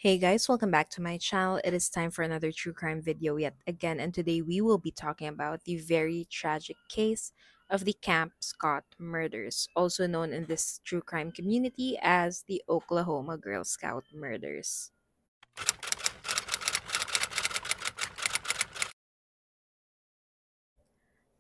Hey guys, welcome back to my channel. It is time for another true crime video yet again, and today we will be talking about the very tragic case of the Camp Scott murders, also known in this true crime community as the Oklahoma Girl Scout murders.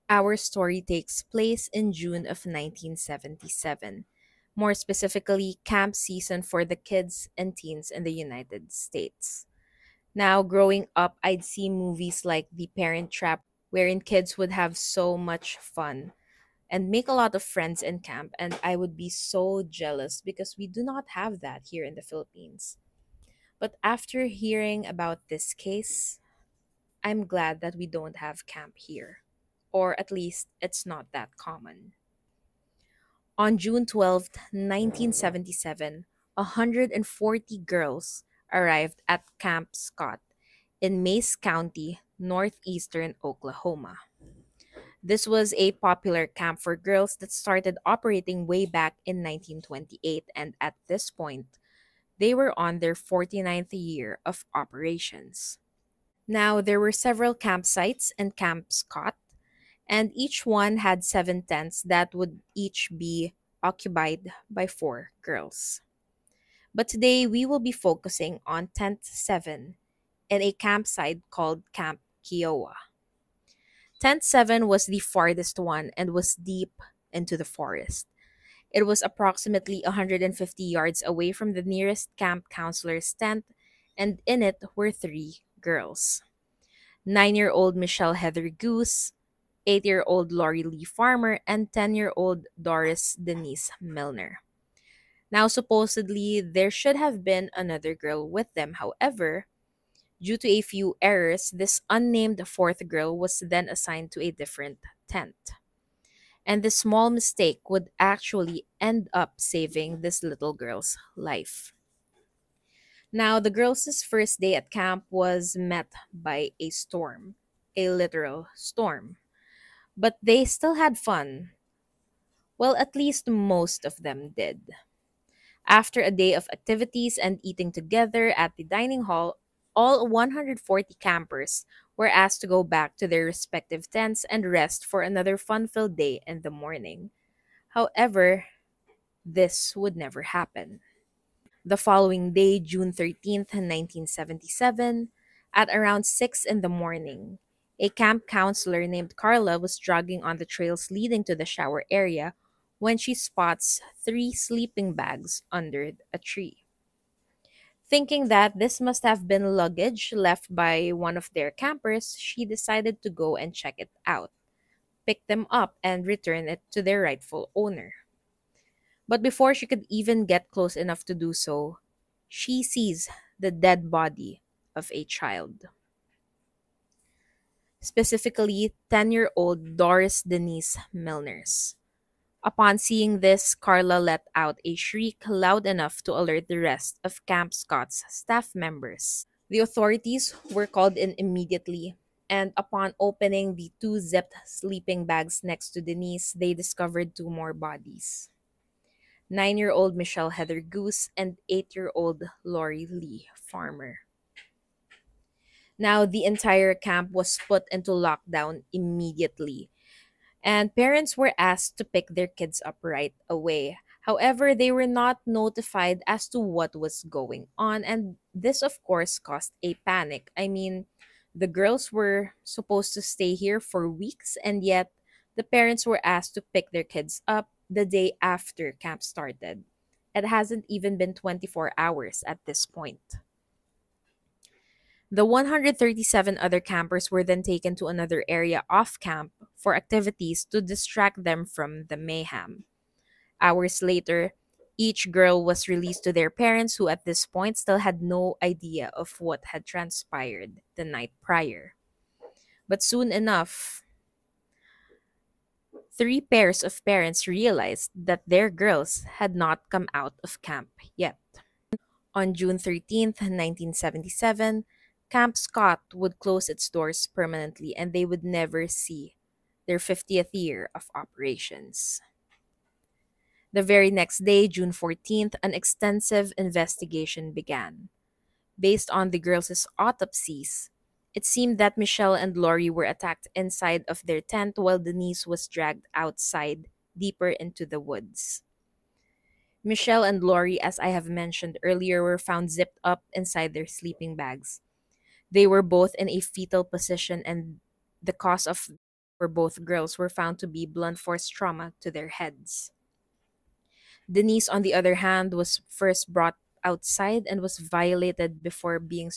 Our story takes place in June of 1977, more specifically, camp season for the kids and teens in the United States. Now, growing up, I'd see movies like The Parent Trap, wherein kids would have so much fun and make a lot of friends in camp. And I would be so jealous because we do not have that here in the Philippines. But after hearing about this case, I'm glad that we don't have camp here. Or at least it's not that common. On June 12th, 1977, 140 girls arrived at Camp Scott in Mace County, northeastern Oklahoma. This was a popular camp for girls that started operating way back in 1928, and at this point, they were on their 49th year of operations. Now, there were several campsites in Camp Scott, and each one had 7 tents that would each be occupied by 4 girls. But today, we will be focusing on Tent 7 in a campsite called Camp Kiowa. Tent 7 was the farthest one and was deep into the forest. It was approximately 150 yards away from the nearest camp counselor's tent, and in it were 3 girls: 9-year-old Michelle Heather Goose, 8-year-old Lori Lee Farmer, and 10-year-old Doris Denise Milner. Now, supposedly, there should have been another girl with them. However, due to a few errors, this unnamed fourth girl was then assigned to a different tent. And this small mistake would actually end up saving this little girl's life. Now, the girls' first day at camp was met by a storm, a literal storm. But they still had fun. Well, at least most of them did. After a day of activities and eating together at the dining hall, all 140 campers were asked to go back to their respective tents and rest for another fun filled day in the morning. However, this would never happen. The following day, June 13th, 1977, at around 6 in the morning, a camp counselor named Carla was jogging on the trails leading to the shower area when she spots 3 sleeping bags under a tree. Thinking that this must have been luggage left by one of their campers, she decided to go and check it out, pick them up, and return it to their rightful owner. But before she could even get close enough to do so, she sees the dead body of a child. Specifically, 10-year-old Doris Denise Milners. Upon seeing this, Carla let out a shriek loud enough to alert the rest of Camp Scott's staff members. The authorities were called in immediately, and upon opening the 2 zipped sleeping bags next to Denise, they discovered 2 more bodies: 9-year-old Michelle Heather Goose and 8-year-old Lori Lee Farmer. Now, the entire camp was put into lockdown immediately, and parents were asked to pick their kids up right away. However, they were not notified as to what was going on, and this, of course, caused a panic. I mean, the girls were supposed to stay here for weeks, and yet the parents were asked to pick their kids up the day after camp started. It hasn't even been 24 hours at this point. The 137 other campers were then taken to another area off camp for activities to distract them from the mayhem. Hours later, each girl was released to their parents, who at this point still had no idea of what had transpired the night prior. But soon enough, 3 pairs of parents realized that their girls had not come out of camp yet. On June 13th, 1977, Camp Scott would close its doors permanently, and they would never see their 50th year of operations. The very next day, June 14th, an extensive investigation began. Based on the girls' autopsies, it seemed that Michelle and Lori were attacked inside of their tent while Denise was dragged outside deeper into the woods. Michelle and Lori, as I have mentioned earlier, were found zipped up inside their sleeping bags. They were both in a fetal position, and the cause of for both girls were found to be blunt force trauma to their heads. Denise, on the other hand, was first brought outside and was violated before being.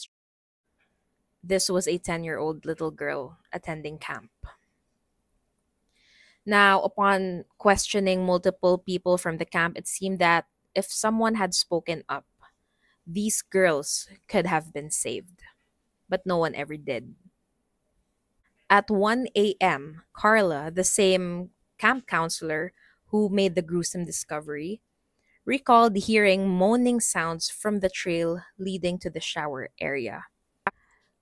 This was a 10-year-old little girl attending camp. Now, upon questioning multiple people from the camp, it seemed that if someone had spoken up, these girls could have been saved, but no one ever did. At 1 a.m., Carla, the same camp counselor who made the gruesome discovery, recalled hearing moaning sounds from the trail leading to the shower area.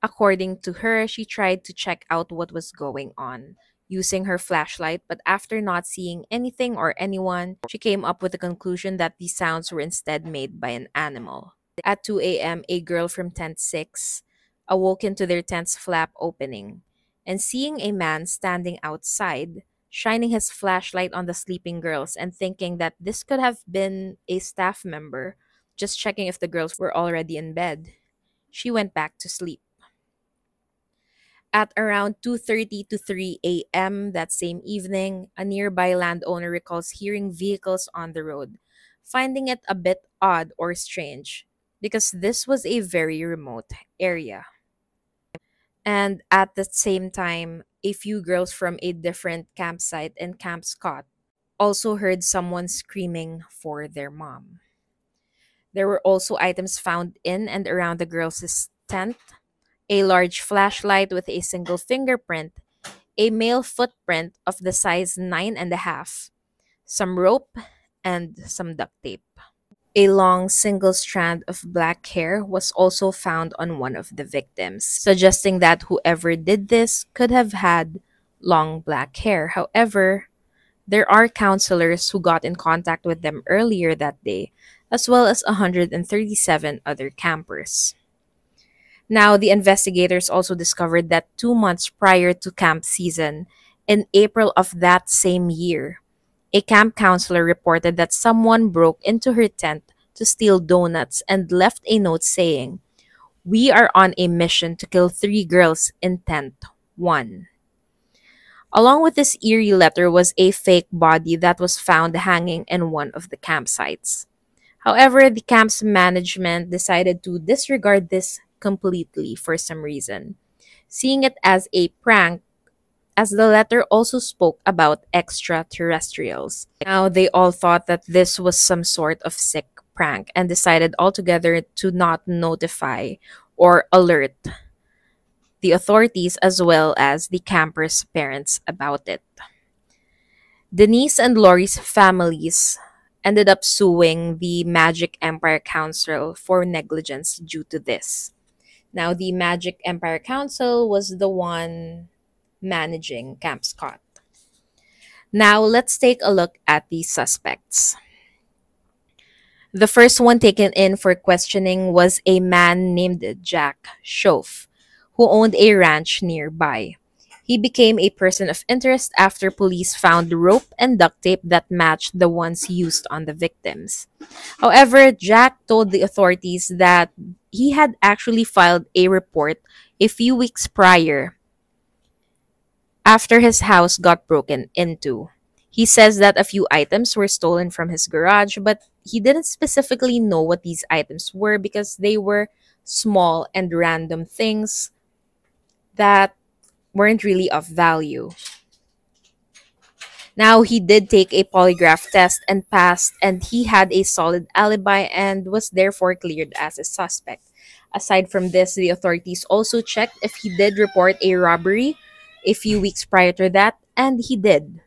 According to her, she tried to check out what was going on using her flashlight, but after not seeing anything or anyone, she came up with the conclusion that these sounds were instead made by an animal. At 2 a.m., a girl from tent 6 awoke into their tent's flap opening, and seeing a man standing outside, shining his flashlight on the sleeping girls and thinking that this could have been a staff member, just checking if the girls were already in bed, she went back to sleep. At around 2:30 to 3 a.m. that same evening, a nearby landowner recalls hearing vehicles on the road, finding it a bit odd or strange because this was a very remote area. And at the same time, a few girls from a different campsite in Camp Scott also heard someone screaming for their mom. There were also items found in and around the girls' tent: a large flashlight with a single fingerprint, a male footprint of the size 9.5, some rope, and some duct tape. A long single strand of black hair was also found on one of the victims, suggesting that whoever did this could have had long black hair. However, there are counselors who got in contact with them earlier that day, as well as 137 other campers. Now, the investigators also discovered that 2 months prior to camp season, in April of that same year, a camp counselor reported that someone broke into her tent to steal donuts and left a note saying, "We are on a mission to kill 3 girls in tent 1." Along with this eerie letter was a fake body that was found hanging in one of the campsites. However, the camp's management decided to disregard this completely for some reason, seeing it as a prank, as the letter also spoke about extraterrestrials. Now, they all thought that this was some sort of sick prank and decided altogether to not notify or alert the authorities as well as the campers' parents about it. Denise and Lori's families ended up suing the Magic Empire Council for negligence due to this. Now, the Magic Empire Council was the one managing Camp Scott. Now, let's take a look at the suspects. The first one taken in for questioning was a man named Jack Schoaf, who owned a ranch nearby. He became a person of interest after police found rope and duct tape that matched the ones used on the victims. However, Jack told the authorities that he had actually filed a report a few weeks prior after his house got broken into. He says that a few items were stolen from his garage, but he didn't specifically know what these items were because they were small and random things that weren't really of value. Now, he did take a polygraph test and passed, and he had a solid alibi and was therefore cleared as a suspect. Aside from this, the authorities also checked if he did report a robbery a few weeks prior to that, and he did.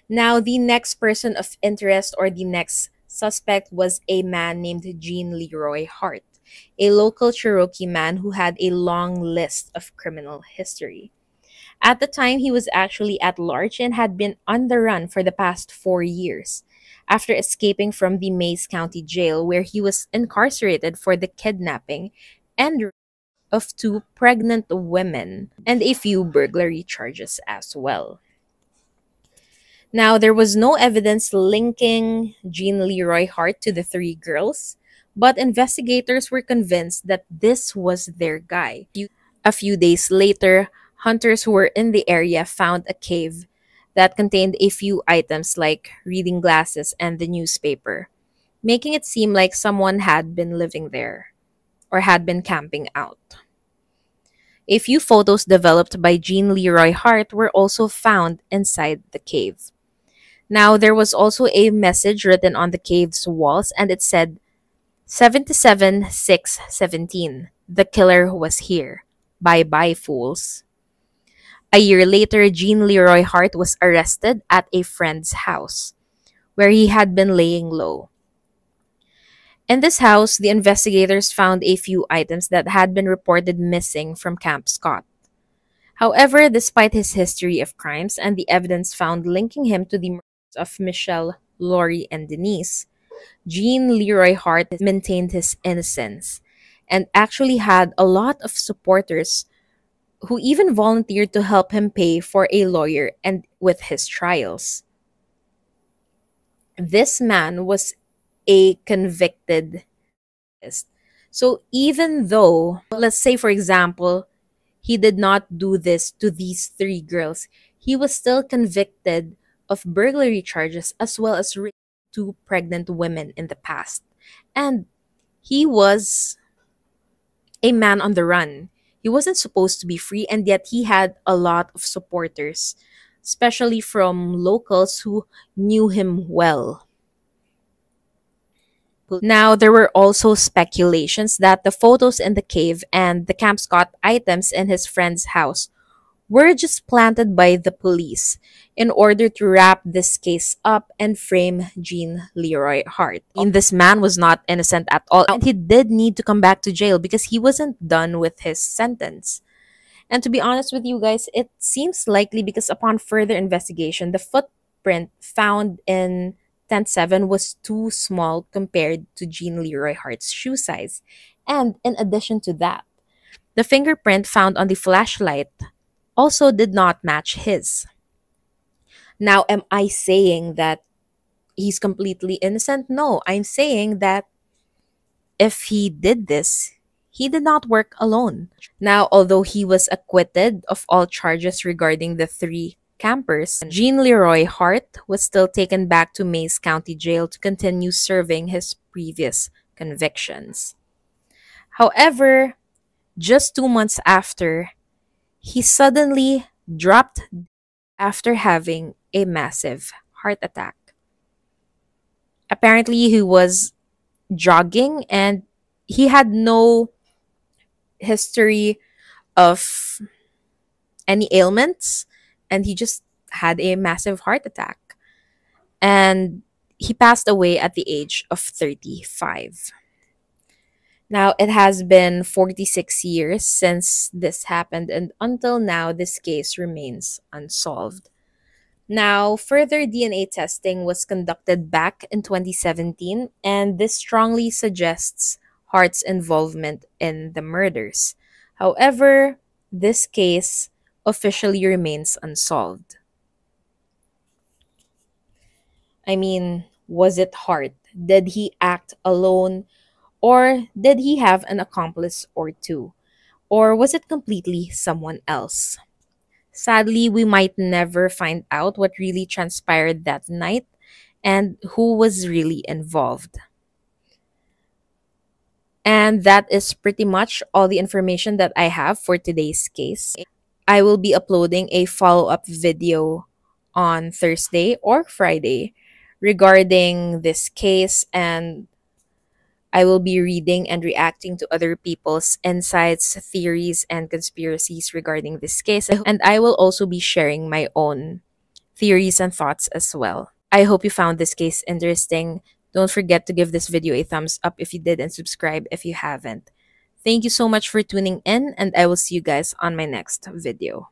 Now, the next person of interest or the next suspect was a man named Gene Leroy Hart, a local Cherokee man who had a long list of criminal history. At the time, he was actually at large and had been on the run for the past 4 years. after escaping from the Mays County Jail, where he was incarcerated for the kidnapping and rape of two pregnant women and a few burglary charges as well. Now, there was no evidence linking Jean Leroy Hart to the three girls, but investigators were convinced that this was their guy. A few days later, hunters who were in the area found a cave that contained a few items like reading glasses and the newspaper, making it seem like someone had been living there or had been camping out. A few photos developed by Jean Leroy Hart were also found inside the cave. Now, there was also a message written on the cave's walls, and it said, 77-6-17. The killer was here. Bye bye, fools. A year later, Jean Leroy Hart was arrested at a friend's house, where he had been laying low. In this house, the investigators found a few items that had been reported missing from Camp Scott. However, despite his history of crimes and the evidence found linking him to the murders of Michelle, Lori, and Denise, Jean Leroy Hart maintained his innocence and actually had a lot of supporters who even volunteered to help him pay for a lawyer and with his trials. This man was a convicted rapist. So even though, let's say for example, he did not do this to these three girls, he was still convicted of burglary charges as well as rape two pregnant women in the past. And he was a man on the run. He wasn't supposed to be free, and yet he had a lot of supporters, especially from locals who knew him well. Now, there were also speculations that the photos in the cave and the Camp Scott items in his friend's house were just planted by the police in order to wrap this case up and frame Jean Leroy Hart. This man was not innocent at all, and he did need to come back to jail because he wasn't done with his sentence. And to be honest with you guys, it seems likely because upon further investigation, the footprint found in tent 7 was too small compared to Jean Leroy Hart's shoe size. And in addition to that, the fingerprint found on the flashlight also did not match his. Now, am I saying that he's completely innocent? No, I'm saying that if he did this, he did not work alone. Now, although he was acquitted of all charges regarding the three campers, Jean Leroy Hart was still taken back to Mays County Jail to continue serving his previous convictions. However, just 2 months after, he suddenly dropped after having a massive heart attack. Apparently, he was jogging and he had no history of any ailments, and he just had a massive heart attack. And he passed away at the age of 35. Now, it has been 46 years since this happened, and until now, this case remains unsolved. Now, further DNA testing was conducted back in 2017, and this strongly suggests Hart's involvement in the murders. However, this case officially remains unsolved. I mean, was it Hart? Did he act alone? Or did he have an accomplice or two? Or was it completely someone else? Sadly, we might never find out what really transpired that night and who was really involved. And that is pretty much all the information that I have for today's case. I will be uploading a follow-up video on Thursday or Friday regarding this case, and I will be reading and reacting to other people's insights, theories, and conspiracies regarding this case. And I will also be sharing my own theories and thoughts as well. I hope you found this case interesting. Don't forget to give this video a thumbs up if you did and subscribe if you haven't. Thank you so much for tuning in, and I will see you guys on my next video.